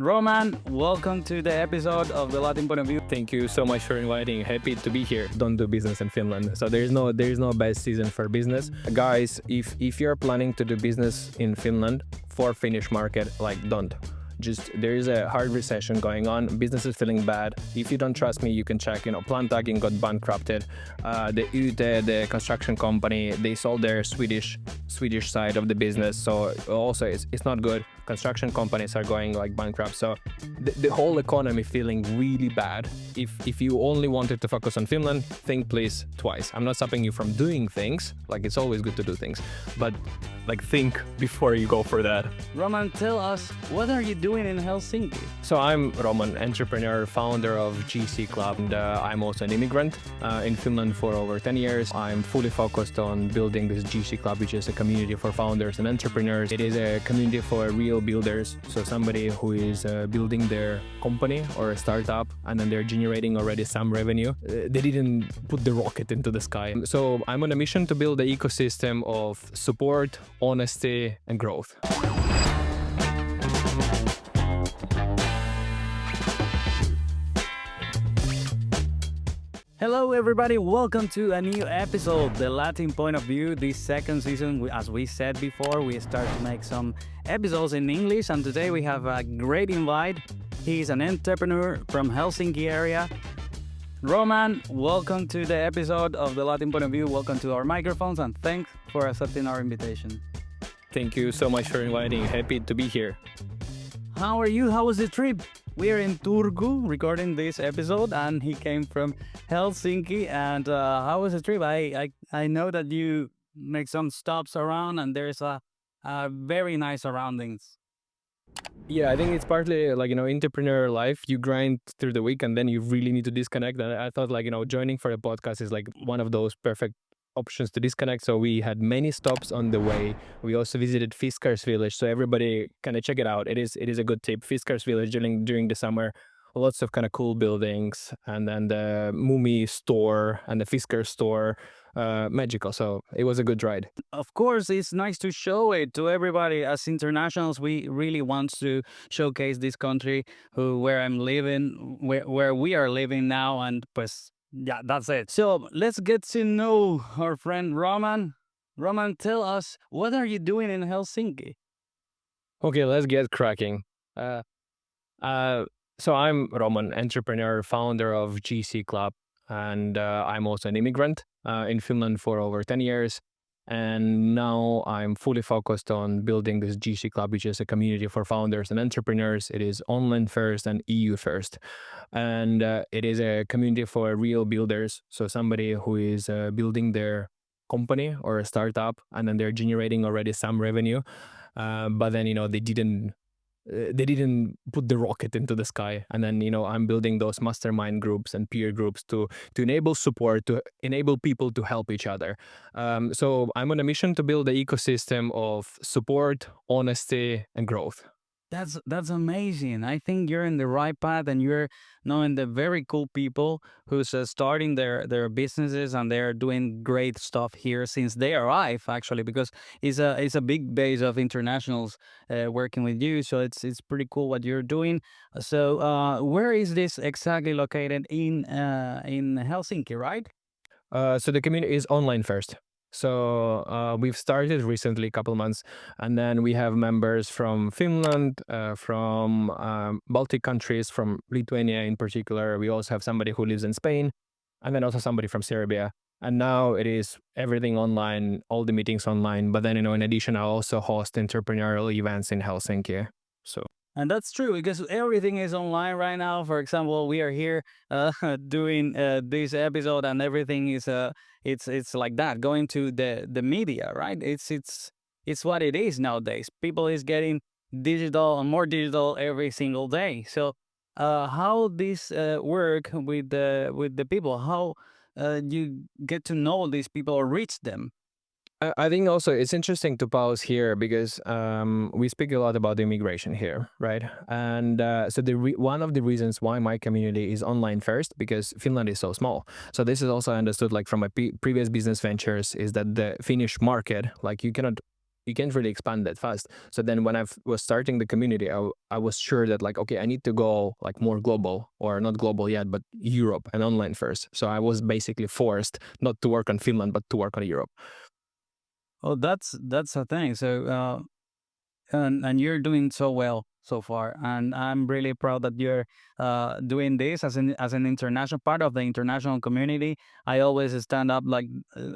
Roman, welcome to the episode of the Latin Point of View. Thank you so much for inviting. Happy to be here. Don't do business in Finland. So there is no best season for business. Guys, if you're planning to do business in Finland for Finnish market, don't. Just there is a hard recession going on. Business is feeling bad. If you don't trust me, you can check. Plantagen got bankrupted. The Ute, the construction company, they sold their Swedish side of the business. So also it's not good. Construction companies are going bankrupt. So the whole economy feeling really bad. If you only wanted to focus on Finland, think please twice. I'm not stopping you from doing things. It's always good to do things, but think before you go for that. Roman, tell us, what are you doing in Helsinki? So I'm Roman, entrepreneur, founder of GC Club, and I'm also an immigrant in Finland for over 10 years. I'm fully focused on building this GC Club, which is a community for founders and entrepreneurs. It is a community for real builders, so somebody who is building their company or a startup, and then they're generating already some revenue. They didn't put the rocket into the sky. So I'm on a mission to build an ecosystem of support, honesty, and growth. Hello everybody, welcome to a new episode, The Latin Point of View. This second season, as we said before, we start to make some episodes in English, and today we have a great invite. He's an entrepreneur from Helsinki area. Roman, welcome to the episode of The Latin Point of View. Welcome to our microphones, and thanks for accepting our invitation. Thank you so much for inviting. Happy to be here. How are you? How was the trip? We are in Turku recording this episode, and he came from Helsinki. And how was the trip? I know that you make some stops around, and there's a very nice surroundings. Yeah, I think it's partly entrepreneur life. You grind through the week and then you really need to disconnect. And I thought joining for a podcast is one of those perfect options to disconnect. So we had many stops on the way. We also visited Fiskars village. So everybody kind of check it out. It is a good tip. Fiskars village during the summer. Lots of kind of cool buildings, and then the Mumi store and the Fiskars store. Magical. So it was a good ride. Of course, it's nice to show it to everybody. As internationals, we really want to showcase this country where I'm living, where we are living now, and pues, yeah, that's it. So let's get to know our friend Roman. Roman, tell us, what are you doing in Helsinki? Okay, let's get cracking. So I'm Roman, entrepreneur, founder of GC Club, and I'm also an immigrant in Finland for over 10 years. And now I'm fully focused on building this GC Club, which is a community for founders and entrepreneurs. It is online first and EU first. And it is a community for real builders. So somebody who is building their company or a startup, and then they're generating already some revenue. But then, they didn't put the rocket into the sky. And then, I'm building those mastermind groups and peer groups to enable support, to enable people to help each other. So I'm on a mission to build an ecosystem of support, honesty, and growth. That's amazing. I think you're in the right path, and you're knowing the very cool people who's starting their businesses, and they're doing great stuff here since they arrive, actually, because it's a big base of internationals working with you. So it's pretty cool what you're doing. So where is this exactly located in Helsinki, right? So the community is online first. So we've started recently, a couple months, and then we have members from Finland, from Baltic countries, from Lithuania in particular. We also have somebody who lives in Spain, and then also somebody from Serbia. And now it is everything online, all the meetings online. But then, in addition, I also host entrepreneurial events in Helsinki. So. And that's true, because everything is online right now. For example, we are here doing this episode, and everything is it's like that, going to the media, right? It's what it is nowadays. People is getting digital and more digital every single day. So how this work with the people? How you get to know these people or reach them? I think also it's interesting to pause here because we speak a lot about immigration here, right? And so one of the reasons why my community is online first, because Finland is so small. So this is also understood from my previous business ventures, is that the Finnish market, you you can't really expand that fast. So then when was starting the community, I was sure that like, okay, I need to go like more global, or not global yet, but Europe and online first. So I was basically forced not to work on Finland, but to work on Europe. Oh, that's a thing. So, and you're doing so well so far, and I'm really proud that you're doing this as an international part of the international community. I always stand up like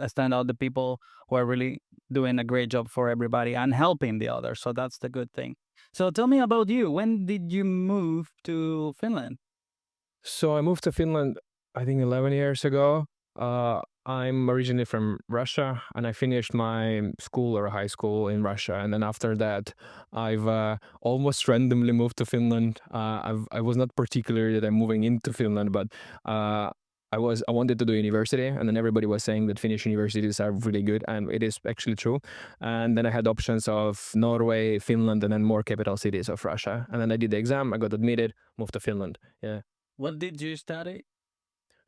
stand out the people who are really doing a great job for everybody and helping the others. So that's the good thing. So tell me about you. When did you move to Finland? So I moved to Finland, I think 11 years ago. I'm originally from Russia, and I finished my school or high school in Russia. And then after that, I've almost randomly moved to Finland. I was not particularly that I'm moving into Finland, but I wanted to do university, and then everybody was saying that Finnish universities are really good, and it is actually true. And then I had options of Norway, Finland, and then more capital cities of Russia. And then I did the exam, I got admitted, moved to Finland. Yeah. What did you study?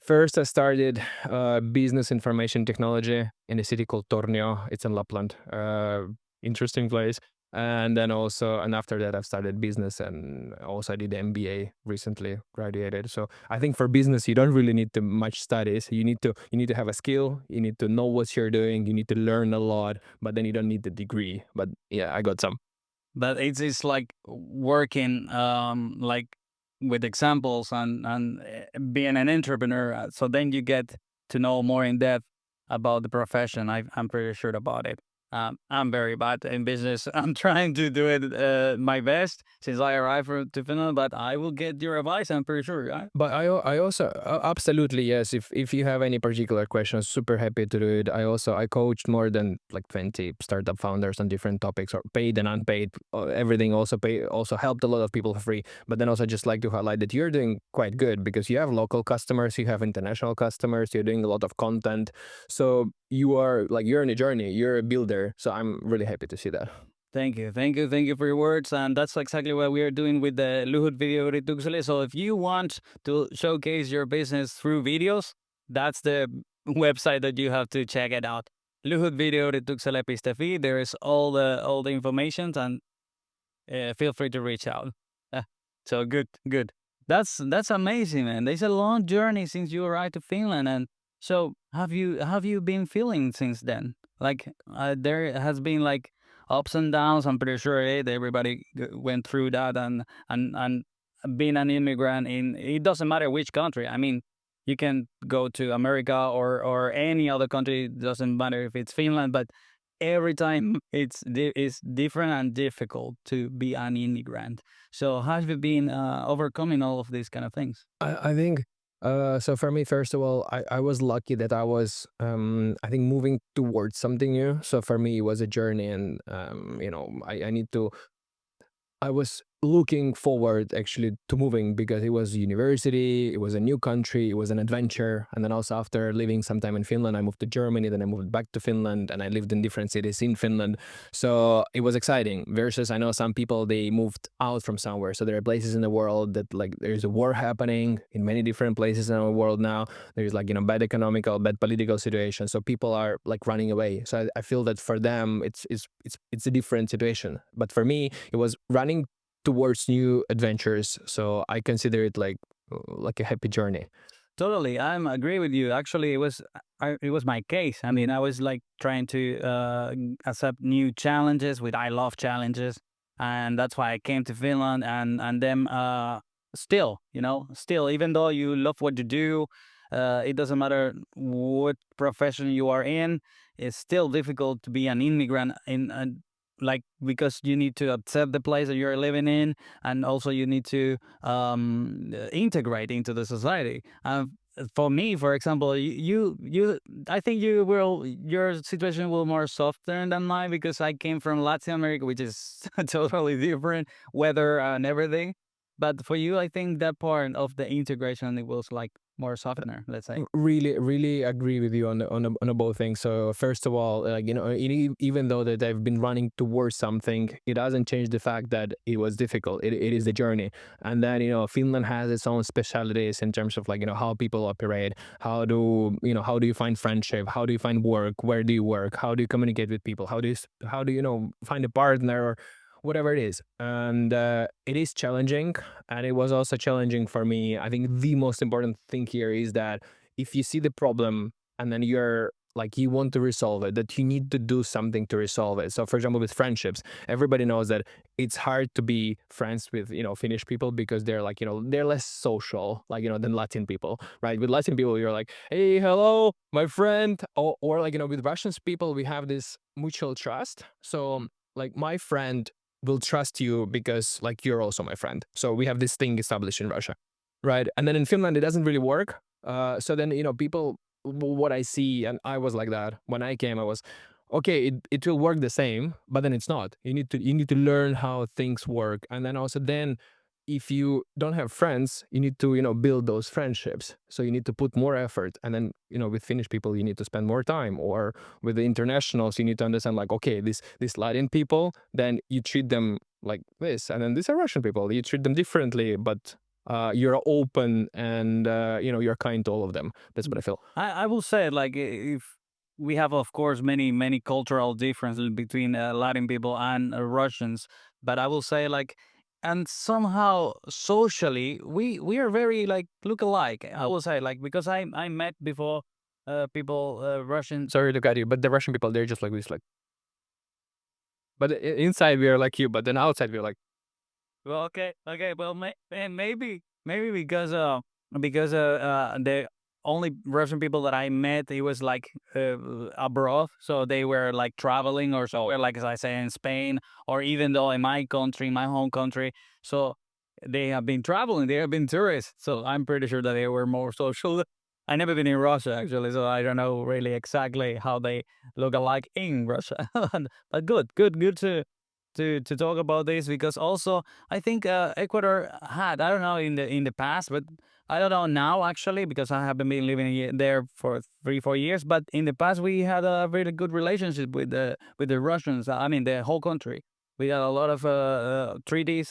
First, I started business information technology in a city called Tornio. It's in Lapland. Interesting place. And then also, and after that, I've started business, and also I did MBA recently, graduated. So I think for business, you don't really need to much studies. You need to have a skill. You need to know what you're doing. You need to learn a lot, but then you don't need the degree. But yeah, I got some. But it's like working like with examples and being an entrepreneur. So then you get to know more in depth about the profession. I'm pretty sure about it. I'm very bad in business. I'm trying to do it my best since I arrived to Finland, but I will get your advice. I'm pretty sure. Right? But I also absolutely yes. If you have any particular questions, super happy to do it. I coached more than like 20 startup founders on different topics, or paid and unpaid, everything. Also helped a lot of people for free. But then also just like to highlight that you're doing quite good, because you have local customers, you have international customers, you're doing a lot of content. So you're on a journey, you're a builder. So I'm really happy to see that. Thank you, thank you, thank you for your words, and that's exactly what we are doing with the Lyhyt videoyritykselle. So if you want to showcase your business through videos, that's the website that you have to check it out. lyhytvideoyritykselle.fi. There is all the information, and feel free to reach out. Uh, so good, good. That's amazing, man. There's a long journey since you arrived to Finland, and so have you been feeling since then? Like there has been like ups and downs. I'm pretty sure everybody went through that, and being an immigrant in it doesn't matter which country. I mean, you can go to America or any other country. It doesn't matter if it's Finland, but every time it's different and difficult to be an immigrant. So how have you been overcoming all of these kind of things? I think so for me, first of all, I was lucky that I was I think moving towards something new. So for me it was a journey, and I was looking forward actually to moving, because it was university, it was a new country, it was an adventure. And then also after living some time in Finland, I moved to Germany, then I moved back to Finland, and I lived in different cities in Finland. So it was exciting. Versus I know some people, they moved out from somewhere. So there are places in the world that like there's a war happening in many different places in our world now. There's like, bad economical, bad political situation. So people are like running away. So I feel that for them it's a different situation. But for me, it was running towards new adventures. So I consider it like a happy journey. Totally, I'm agree with you. Actually, it was my case. I mean, I was like trying to accept new challenges. With I love challenges, and that's why I came to Finland. And then still, still, even though you love what you do, it doesn't matter what profession you are in. It's still difficult to be an immigrant in like because you need to accept the place that you're living in, and also you need to integrate into the society. For me, for example, I think your situation will more softer than mine, because I came from Latin America, which is totally different weather and everything. But for you, I think that part of the integration, it was like more softener, let's say. Really agree with you on the both things. So first of all, like, even though that I've been running towards something, it doesn't change the fact that it was difficult. It is the journey. And then, Finland has its own specialities in terms of, like, how people operate. How do you find friendship? How do you find work? Where do you work? How do you communicate with people? How do you find a partner, or whatever it is? And it is challenging, and it was also challenging for me. I think the most important thing here is that if you see the problem and then you're like, you want to resolve it, that you need to do something to resolve it. So for example, with friendships, everybody knows that it's hard to be friends with, Finnish people, because they're like, they're less social, like, than Latin people, right? With Latin people, you're like, hey, hello, my friend. Or like, with Russians people, we have this mutual trust. So like, my friend will trust you because, like, you're also my friend. So we have this thing established in Russia, right? And then in Finland, it doesn't really work. So then, people, what I see, and I was like that when I came, I was, okay, it will work the same, but then it's not. You need to learn how things work. And then also, then if you don't have friends, you need to, build those friendships. So you need to put more effort. And then, with Finnish people, you need to spend more time. Or with the internationals, you need to understand, like, okay, this Latin people, then you treat them like this. And then these are Russian people, you treat them differently, but you're open, and you're kind to all of them. That's what I feel. I will say, like, if we have, of course, many cultural differences between Latin people and Russians, but I will say, like, and somehow socially we are very, like, look alike. I will say, like, because I met before people, Russian. Sorry to cut you, but the Russian people, they're just like this, like. But inside we are like you, but then outside we're like. Well, okay. Well, maybe because the only Russian people that I met, it was like abroad, so they were like traveling, or so, or like, as I say, in Spain, or even though in my country, my home country, so they have been traveling, they have been tourists. So I'm pretty sure that they were more social. I never been in Russia, actually, so I don't know really exactly how they look alike in Russia. But good to talk about this, because also I think Ecuador had, I don't know in the past, but I don't know now, actually, because I haven't been living there for 3-4 years. But in the past, we had a really good relationship with the Russians. I mean, the whole country. We had a lot of treaties,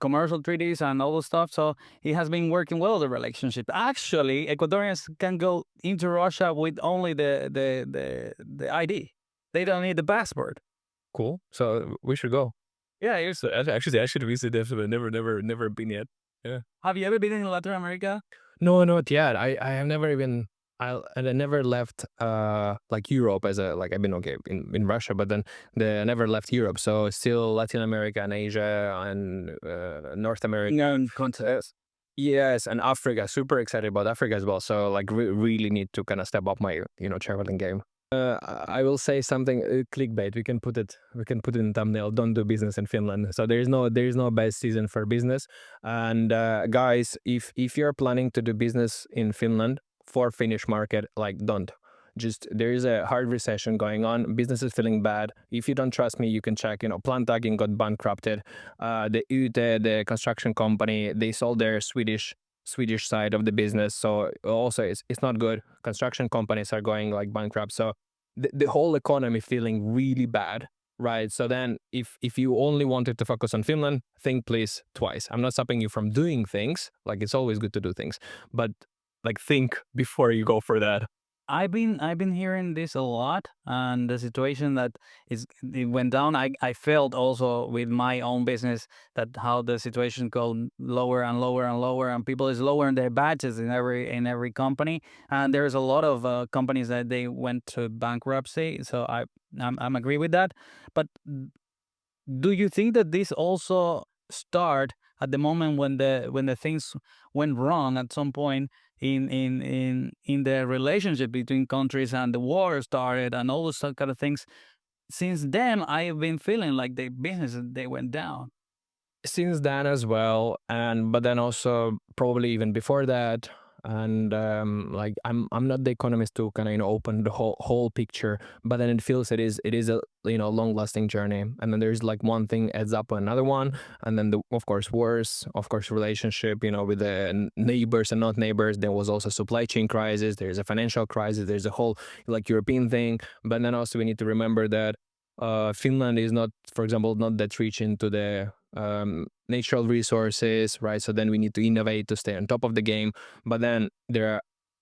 commercial treaties, and all the stuff. So it has been working well, the relationship. Actually, Ecuadorians can go into Russia with only the ID. They don't need the passport. Cool. So we should go. Yeah, So actually, I should visit this, but never been yet. Yeah. have you ever been in Latin America? No, not yet. I have never even. I never left like Europe, as a, like, I've been, okay, in Russia, but then I never left Europe. So still Latin America and Asia and North America. No, contest. Yes, and Africa. Super excited about Africa as well. So like, really need to kind of step up my traveling game. I will say something, clickbait. We can put it in thumbnail. Don't do business in Finland. So there is no best season for business. And guys, if you're planning to do business in Finland for Finnish market, like, don't. Just, there is a hard recession going on. Business is feeling bad. If you don't trust me, you can check. Plantagen got bankrupted. The Ute, the construction company, they sold their Swedish side of the business. So also, it's not good. Construction companies are going, like, bankrupt. So the whole economy feeling really bad, right? So then if you only wanted to focus on Finland, think please twice. I'm not stopping you from doing things. Like, it's always good to do things, but, like, think before you go for that. I've been hearing this a lot, and the situation that it went down. I felt also with my own business that how the situation go lower and lower and lower, and people is lowering their budgets in every company, and there's a lot of companies that they went to bankruptcy. So I'm agree with that, but do you think that this also start at the moment when the things went wrong at some point in the relationship between countries, and the war started, and all those kind of things? Since then, I have been feeling like the business, they went down. Since then as well, but then also probably even before that, and like I'm not the economist to kind of open the whole picture, but then it feels it is a long lasting journey, and then there's like one thing adds up to another one, and then of course wars, of course relationship with the neighbors and not neighbors. There was also supply chain crisis, there's a financial crisis, there's a whole like European thing, but then also we need to remember that Finland is not, for example, not that rich into the natural resources, right? So then we need to innovate to stay on top of the game. But then there are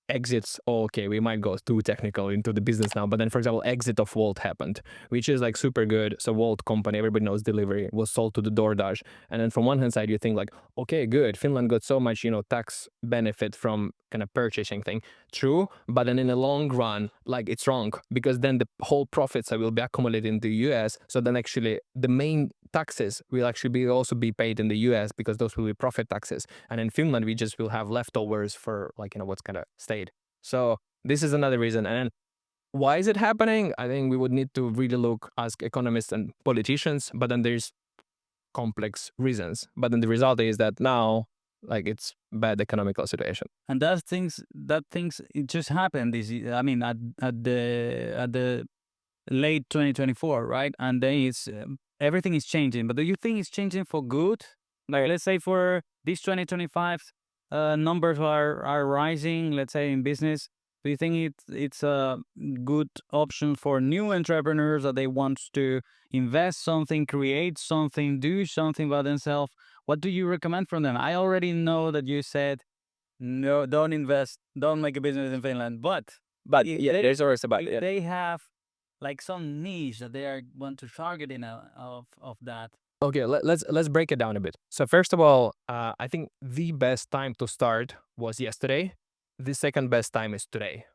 exits. Oh, okay, we might go too technical into the business now. But then, for example, exit of Wolt happened, which is like super good. So Wolt company, everybody knows delivery, was sold to the DoorDash. And then from one hand side, you think like, okay, good. Finland got so much, tax benefit from kind of purchasing thing. True. But then in the long run, like it's wrong, because then the whole profits will be accumulated in the US. So then actually the main taxes will actually also be paid in the US, because those will be profit taxes. And in Finland, we just will have leftovers for like, what's kind of stayed. So this is another reason. And then why is it happening? I think we would need to really ask economists and politicians, but then there's complex reasons. But then the result is that now, like, it's bad economical situation. And that things it just happened I mean at the late 2024, right? And then everything is changing. But do you think it's changing for good? Like, let's say for this 2025, numbers are rising. Let's say in business, do you think it's a good option for new entrepreneurs that they want to invest something, create something, do something by themselves? What do you recommend from them? I already know that you said no, don't invest, don't make a business in Finland, but There's always about if they have like some niche that they want to target of that. Okay, let's break it down a bit. So first of all, I think the best time to start was yesterday. The second best time is today.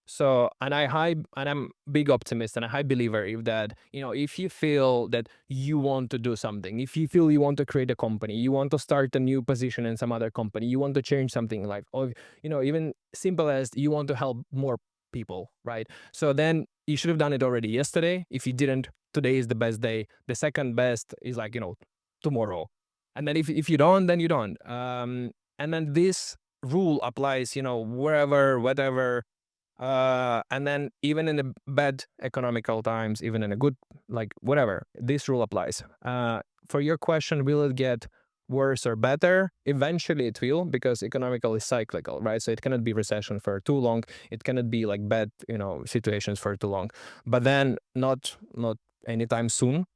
So, and I'm big optimist and a high believer if that, if you feel that you want to do something, if you feel you want to create a company, you want to start a new position in some other company, you want to change something in life, or, even simple as you want to help more people, right? So then you should have done it already yesterday. If you didn't, today is the best day. The second best is like, tomorrow. And then if you don't, then you don't. And then this rule applies, wherever, whatever. And then even in the bad economical times, even in a good, like whatever, this rule applies. For your question, will it get worse or better? Eventually it will, because economical is cyclical, right? So it cannot be recession for too long. It cannot be like bad, situations for too long. But then not anytime soon.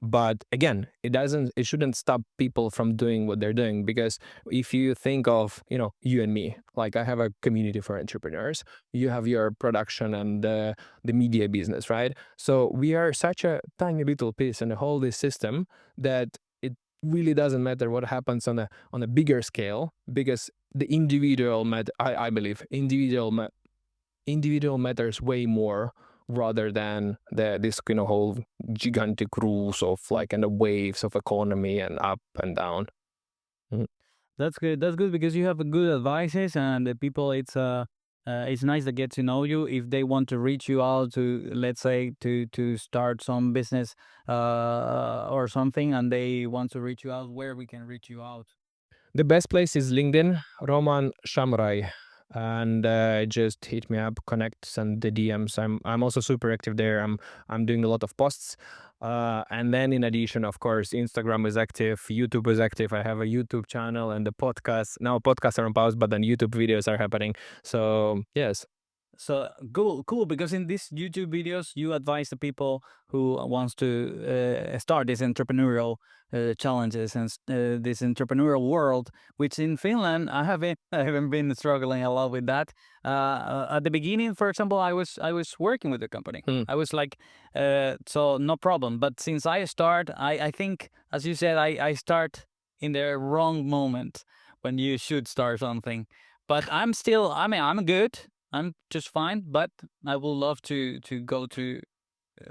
But again, it shouldn't stop people from doing what they're doing, because if you think of, you and me, like I have a community for entrepreneurs, you have your production and the media business, right? So we are such a tiny little piece in the whole this system that it really doesn't matter what happens on a bigger scale, because the individual I believe individual matters way more, rather than this whole gigantic rules of like and the waves of economy and up and down. That's good. That's good, because you have good advices, and the people. It's nice to get to know you. If they want to reach you out to, let's say, to start some business, or something, and they want to reach you out, where we can reach you out. The best place is LinkedIn, Roman Shamrai, and just hit me up, connect, send the DMs. I'm also super active there. I'm doing a lot of posts, and then in addition, of course, Instagram is active, YouTube is active. I have a YouTube channel and the podcast. Now podcasts are on pause, but then YouTube videos are happening. So yes. So cool. Because in these YouTube videos, you advise the people who wants to start these entrepreneurial challenges and this entrepreneurial world. Which in Finland, I haven't been struggling a lot with that. At the beginning, for example, I was working with the company. I was like, so no problem. But since I think, as you said, I start in the wrong moment when you should start something. But I'm good. I'm just fine, but I would love to go to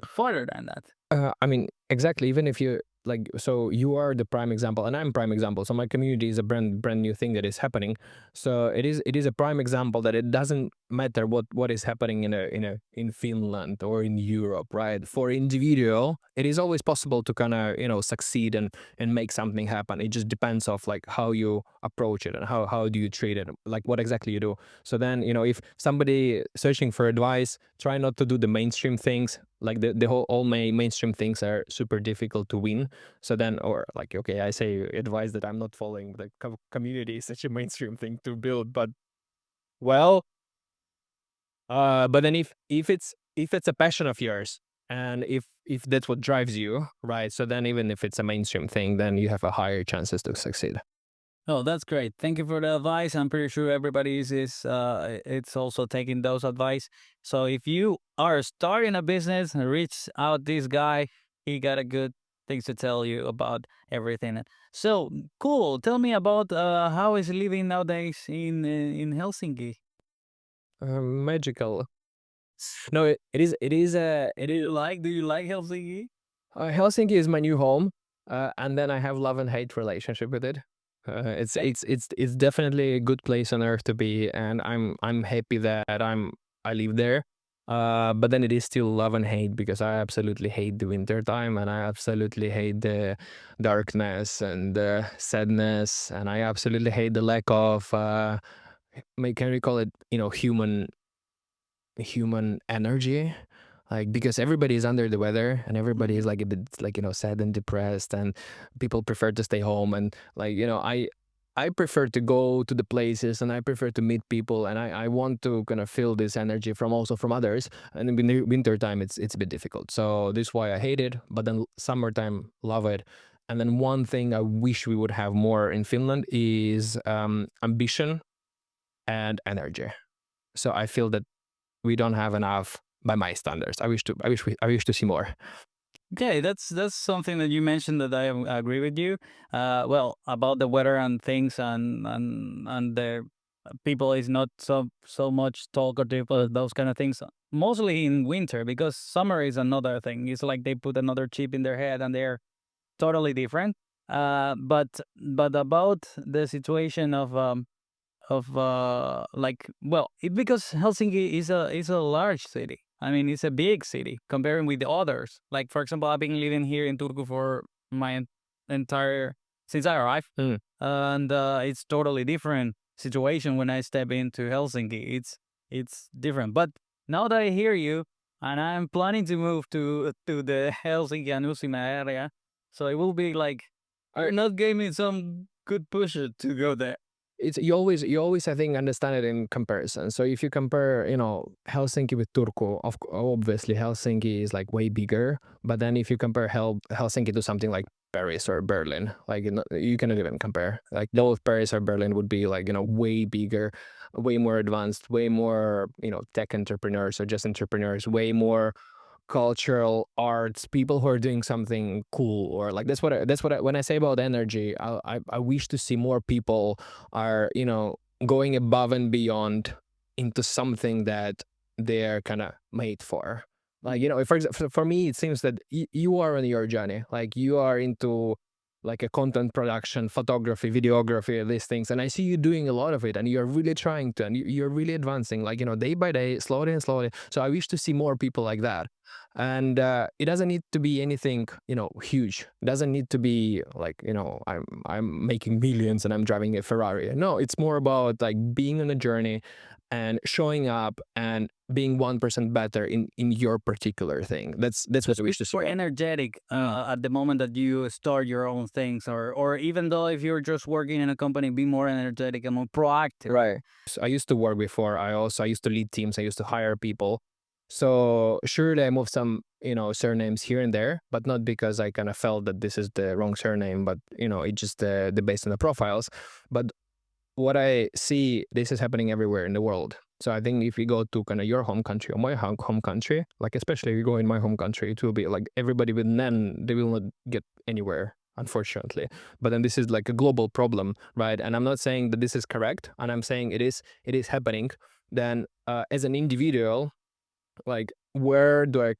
further than that. I mean, exactly. Even if like, so you are the prime example and I'm prime example. So my community is a brand new thing that is happening. So it is a prime example that it doesn't matter what is happening in Finland or in Europe, right? For individual, it is always possible to kind of, succeed and make something happen. It just depends of like how you approach it and how do you treat it, like what exactly you do. So then, if somebody searching for advice, try not to do the mainstream things. Like the whole all mainstream things are super difficult to win. So then, or like, okay, I say advice that I'm not following. The community is such a mainstream thing to build, but well, but then if it's a passion of yours, and if that's what drives you, right? So then even if it's a mainstream thing, then you have a higher chances to succeed. Oh, that's great. Thank you for the advice. I'm pretty sure everybody it's also taking those advice. So if you are starting a business, reach out this guy. He got a good things to tell you about everything. So cool. Tell me about how is living nowadays in Helsinki. Magical. No, do You like Helsinki? Helsinki is my new home, and then I have love and hate relationship with it. It's definitely a good place on earth to be, and I'm happy that I live there. But then it is still love and hate because I absolutely hate the winter time, and I absolutely hate the darkness and the sadness, and I absolutely hate the lack of can we call it, human energy, like, because everybody is under the weather and everybody is like a bit like, sad and depressed, and people prefer to stay home, and like, I prefer to go to the places and I prefer to meet people, and I want to kind of feel this energy from also from others. And in the winter time it's a bit difficult, so this is why I hate it. But then summertime, love it. And then one thing I wish we would have more in Finland is ambition and energy. So I feel that we don't have enough by my standards. I wish to see more. Okay, that's something that you mentioned that I agree with you. Well, about the weather and things, and the people is not so much talkative, those kind of things. Mostly in winter, because summer is another thing. It's like they put another chip in their head, and they're totally different. But about the situation of like, well, because Helsinki is a large city. I mean, it's a big city comparing with the others. Like, for example, I've been living here in Turku for my entire since I arrived, and it's totally different situation when I step into Helsinki. It's different. But now that I hear you, and I'm planning to move to the Helsinki and Uusimaa area, so it will be like you're not giving me some good push to go there. It's you always I think understand it in comparison. So if you compare, Helsinki with Turku, obviously Helsinki is like way bigger. But then if you compare Helsinki to something like Paris or Berlin, like, you cannot even compare. Like, though Paris or Berlin would be like, way bigger, way more advanced, way more, tech entrepreneurs or just entrepreneurs, way more cultural arts, people who are doing something cool, or like when I say about energy, I wish to see more people are, going above and beyond into something that they're kind of made for. Like, for example, for me, it seems that you are on your journey, like you are into like a content production, photography, videography, these things, and I see you doing a lot of it, and you're really trying to, and you're really advancing, like, day by day, slowly and slowly. So I wish to see more people like that. And it doesn't need to be anything, huge. It doesn't need to be like, I'm making millions and I'm driving a Ferrari. No, it's more about like being on a journey and showing up and being 1% better in your particular thing. That's what I wish to see. More energetic at the moment that you start your own things, or even though if you're just working in a company, be more energetic and more proactive. Right. So I used to work before. I used to lead teams. I used to hire people. So surely I moved some, surnames here and there, but not because I kind of felt that this is the wrong surname, but it just the based on the profiles. But what I see, this is happening everywhere in the world. So I think if you go to kind of your home country or my home country, like especially if you go in my home country, it will be like everybody with NEN, they will not get anywhere, unfortunately. But then this is like a global problem, right? And I'm not saying that this is correct, and I'm saying it is happening. Then as an individual, like where do I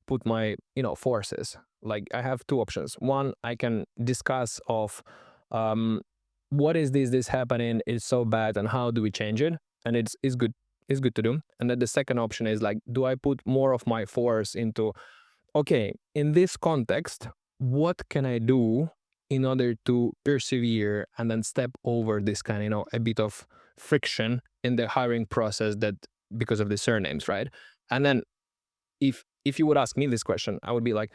put my forces. Like I have two options. One, I can discuss of what is this happening, it's so bad, and how do we change it, and it's good to do. And then the second option is like, do I put more of my force into, okay, in this context, what can I do in order to persevere and then step over this kind of, a bit of friction in the hiring process, that because of the surnames, right? And then if you would ask me this question, I would be like,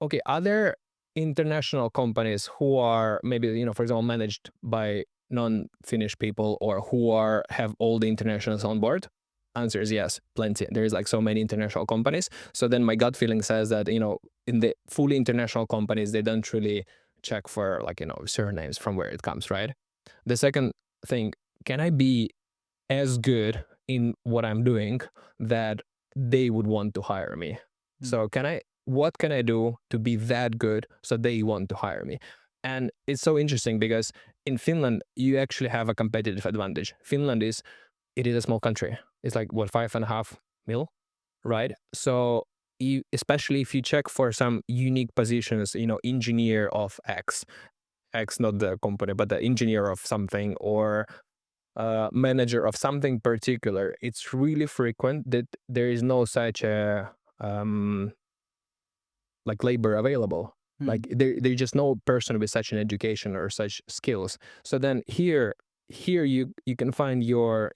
okay, are there international companies who are maybe, for example, managed by non-Finnish people, or who have all the internationals on board? Answer is yes, plenty. There's like so many international companies. So then my gut feeling says that, in the fully international companies, they don't really check for like, surnames from where it comes, right? The second thing, can I be as good in what I'm doing that they would want to hire me? So what can I do to be that good so they want to hire me? And it's so interesting because in Finland, you actually have a competitive advantage. It is a small country. It's like what, 5.5 mil, right? So especially if you check for some unique positions, engineer of X, not the company, but the engineer of something, or manager of something particular, it's really frequent that there is no such a like labor available. Like there's just no person with such an education or such skills. So then here you can find your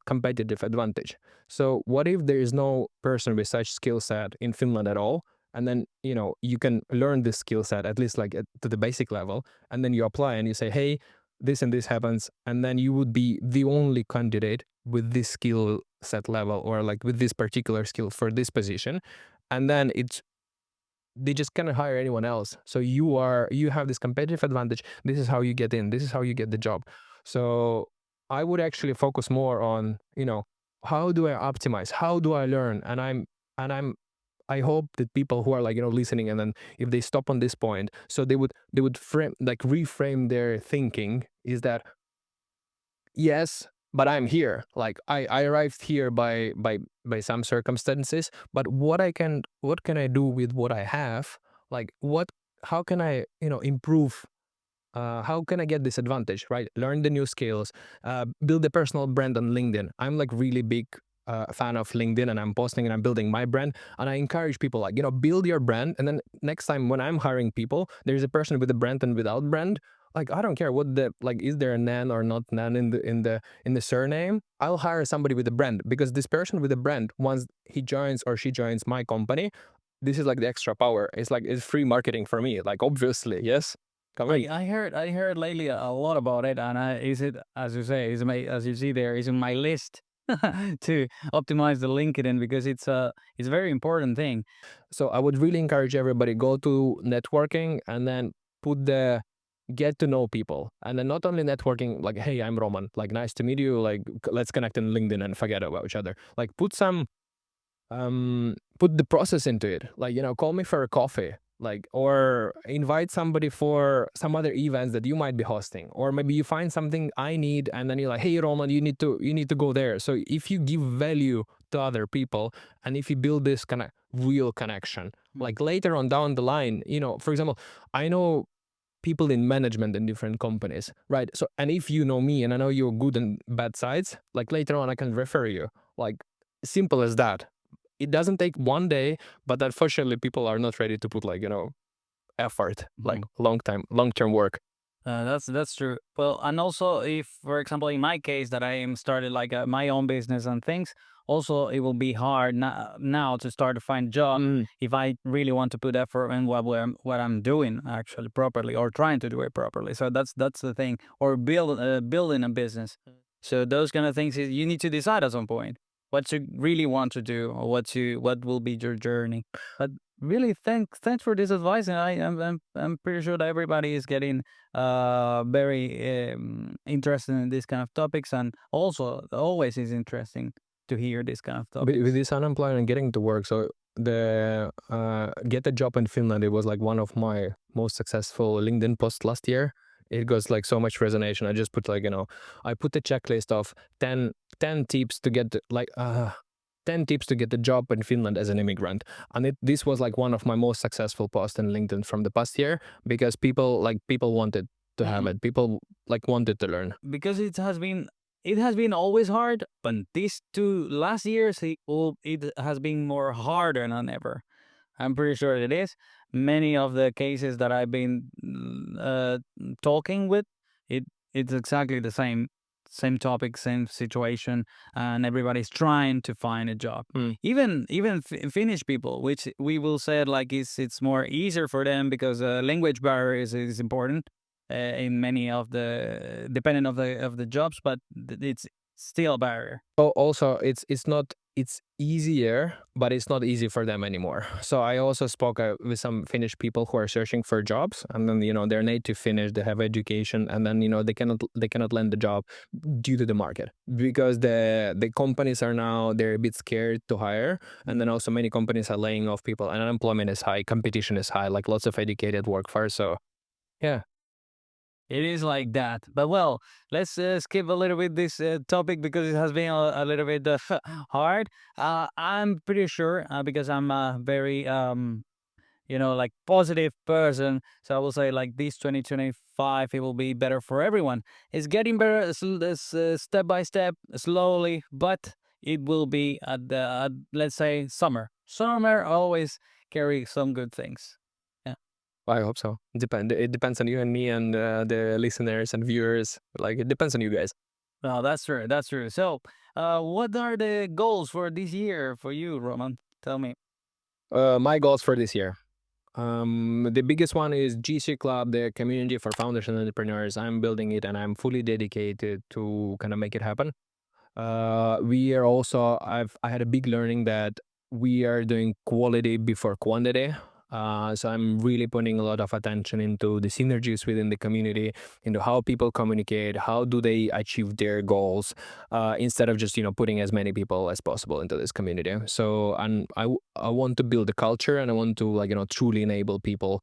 competitive advantage. So what if there is no person with such skill set in Finland at all? And then you can learn this skill set at least like to the basic level, and then you apply and you say, hey, this and this happens, and then you would be the only candidate with this skill set level, or like with this particular skill for this position. And then they just cannot hire anyone else. So you have this competitive advantage. This is how you get in. This is how you get the job. So I would actually focus more on, how do I optimize? How do I learn? I hope that people who are like, listening, and then if they stop on this point, so they would reframe their thinking, is that, yes, but I'm here. Like I arrived here by some circumstances, but what can I do with what I have? Like how can I, improve? How can I get this advantage, right? Learn the new skills, build a personal brand on LinkedIn. I'm like really big fan of LinkedIn, and I'm posting and I'm building my brand. And I encourage people, like, build your brand. And then next time when I'm hiring people, there's a person with a brand and without brand. Like, I don't care what is there a nan or not nan in the surname. I'll hire somebody with a brand, because this person with a brand, once he joins or she joins my company, this is like the extra power. It's free marketing for me. Like, obviously, yes. I heard lately a lot about it, and is it, as you say, as you see there, is in my list to optimize the LinkedIn, because it's a very important thing. So I would really encourage everybody, go to networking, and then get to know people. And then not only networking, like, hey, I'm Roman, like, nice to meet you, like, let's connect in LinkedIn and forget about each other. Like, put the process into it. Like, call me for a coffee, like, or invite somebody for some other events that you might be hosting, or maybe you find something I need, and then you're like, hey, Roman, you need to go there. So if you give value to other people, and if you build this kind of real connection, like later on down the line, for example, I know people in management in different companies, right? So, and if you know me and I know your good and bad sides, like later on I can refer you. Like, simple as that. It doesn't take one day, but unfortunately people are not ready to put, like, effort, like long-term work. That's true. Well, and also, if, for example, in my case, that I am started like my own business and things, also it will be hard now to start to find job if I really want to put effort in what I'm doing actually properly, or trying to do it properly. So that's the thing. Or building a business. So those kind of things, you need to decide at some point what you really want to do, or what will be your journey. But really, thanks for this advice, and I'm pretty sure that everybody is getting very interested in this kind of topics, and also always is interesting to hear this kind of topics. With this unemployed and getting to work, so the get a job in Finland, it was like one of my most successful LinkedIn posts last year. It got like so much resonance. I just put, like, I put a checklist of 10 tips to get like 10 tips to get a job in Finland as an immigrant. And this was like one of my most successful posts on LinkedIn from the past year, because people wanted to have it. People like wanted to learn. Because it has been always hard, but these 2 last years it has been more harder than ever. I'm pretty sure it is. Many of the cases that I've been talking with, it it's exactly the same topic, same situation, and everybody's trying to find a job. Even Finnish people, which we will say like it's more easier for them because language barrier is important in many of the depending of the jobs, but it's still a barrier. Also, it's easier, but it's not easy for them anymore. So I also spoke with some Finnish people who are searching for jobs, and then they're native Finnish, they have education, and then they cannot land the job due to the market, because the companies are now, they're a bit scared to hire, and then also many companies are laying off people, and unemployment is high, competition is high, like lots of educated workforce. So yeah. It is like that. But well, let's skip a little bit this topic because it has been a little bit hard. I'm pretty sure because I'm a very like positive person. So I will say like this 2025, it will be better for everyone. It's getting better step by step, slowly, but it will be at the let's say summer. Summer always carry some good things. Yeah. I hope so. It depends on you and me and the listeners and viewers. Like, it depends on you guys. Well, that's true. That's true. So, what are the goals for this year for you, Roman? Tell me. My goals for this year. The biggest one is GC Club, the community for founders and entrepreneurs. I'm building it, and I'm fully dedicated to kind of make it happen. We are also, I had a big learning that we are doing quality before quantity. So I'm really putting a lot of attention into the synergies within the community, into how people communicate, how do they achieve their goals, instead of just putting as many people as possible into this community. So I want to build a culture, and I want to truly enable people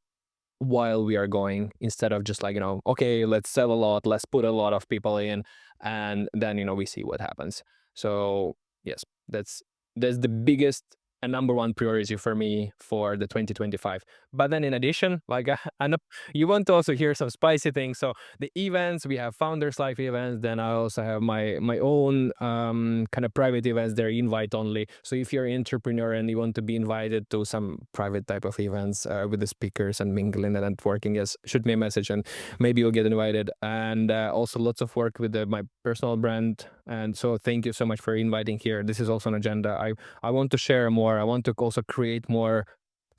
while we are going, instead of just okay, let's sell a lot, let's put a lot of people in, and then we see what happens. So yes, that's the biggest and number one priority for me for the 2025. But then in addition, like I know you want to also hear some spicy things. So the events, we have founders life events, then I also have my own kind of private events. They're invite only. So if you're an entrepreneur and you want to be invited to some private type of events with the speakers and mingling and networking, yes, shoot me a message and maybe you'll get invited. And also lots of work with my personal brand. And so thank you so much for inviting here. This is also an agenda. I want to share more. I want to also create more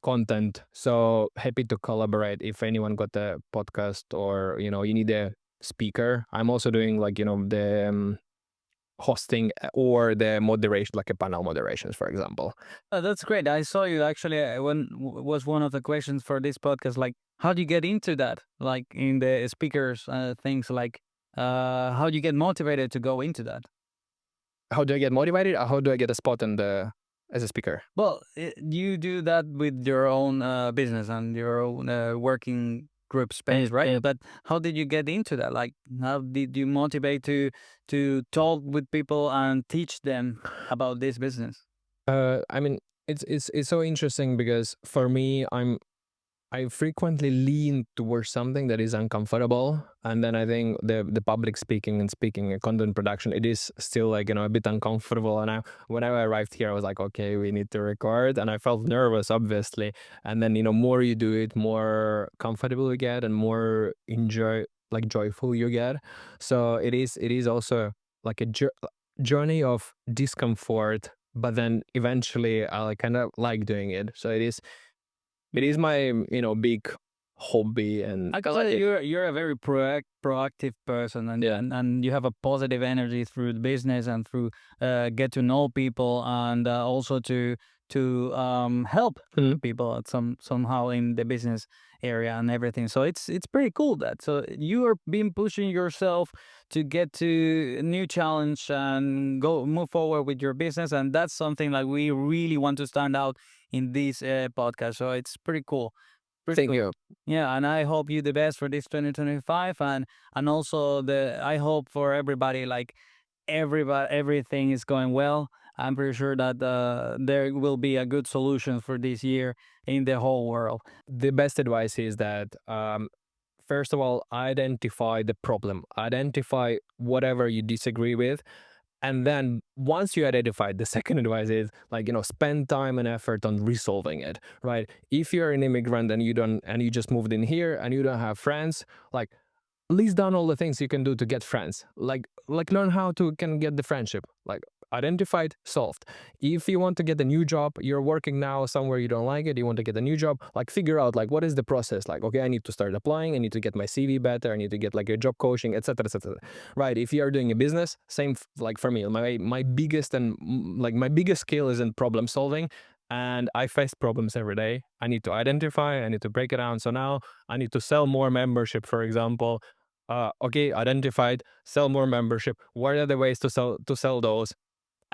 content. So happy to collaborate if anyone got a podcast, or you need a speaker. I'm also doing the hosting or the moderation, like a panel moderations, for example. That's great. I saw you actually when was one of the questions for this podcast. Like, how do you get into that? Like in the speakers things. Like, how do you get motivated to go into that? How do I get motivated? How do I get a spot as a speaker? Well, you do that with your own business and your own working group space, right? But how did you get into that? Like, how did you motivate to talk with people and teach them about this business? I mean, it's so interesting because for me, I frequently lean towards something that is uncomfortable, and then I think the public speaking and content production, it is still a bit uncomfortable. And when I arrived here, I was like, okay, we need to record, and I felt nervous, obviously. And then more you do it, more comfortable you get, and more joyful you get. So it is also like a journey of discomfort, but then eventually I kind of like doing it. So it is my big hobby. And I can say you're a very proactive person, and Yeah. and you have a positive energy through the business and through get to know people, and also to help Mhm. people at somehow in the business area and everything. So it's pretty cool that so you are being pushing yourself to get to a new challenge and go move forward with your business, and that's something like we really want to stand out in this podcast. So it's pretty cool. Pretty Thank cool. you. Yeah, and I hope you the best for this 2025, and also I hope for everybody like everything is going well, I'm pretty sure that there will be a good solution for this year in the whole world. The best advice is that first of all, identify the problem, identify whatever you disagree with. And then once you identify, the second advice is like, spend time and effort on resolving it, right? If you're an immigrant and you just moved in here and you don't have friends, like list down all the things you can do to get friends. Like learn how to can get the friendship. Like identified, solved. If you want to get a new job, you're working now somewhere you don't like it, you want to get a new job, like figure out like what is the process. Like, okay, I need to start applying, I need to get my CV better, I need to get like a job coaching, etc., etc. Right? If you are doing a business, same like for me, my biggest and like my biggest skill is in problem solving. And I face problems every day. I need to identify, I need to break it down. So now I need to sell more membership, for example. Okay, identified, sell more membership. What are the ways to sell those?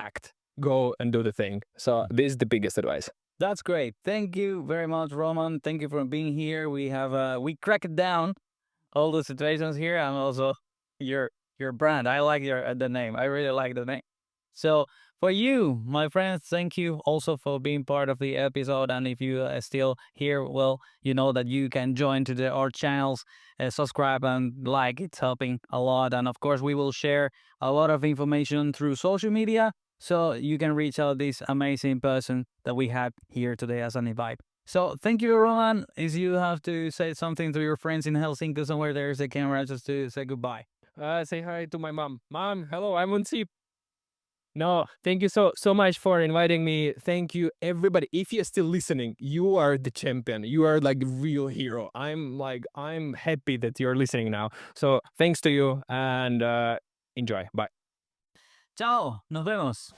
Act, go and do the thing. So this is the biggest advice. That's great. Thank you very much, Roman. Thank you for being here. We have we cracked down all the situations here, and also your brand. I like your the name. I really like the name. So for you, my friends, thank you also for being part of the episode. And if you are still here, well, you know that you can join to our channels, subscribe and like. It's helping a lot. And of course, we will share a lot of information through social media, so you can reach out this amazing person that we had here today as an invite. So thank you, Roman. If you have to say something to your friends in Helsinki somewhere, there's a camera just to say goodbye. Say hi to my mom. Mom, hello, I'm Unsi. No, thank you so much for inviting me. Thank you, everybody. If you're still listening, you are the champion. You are like real hero. I'm happy that you're listening now. So thanks to you and enjoy. Bye. Ciao, nos vemos.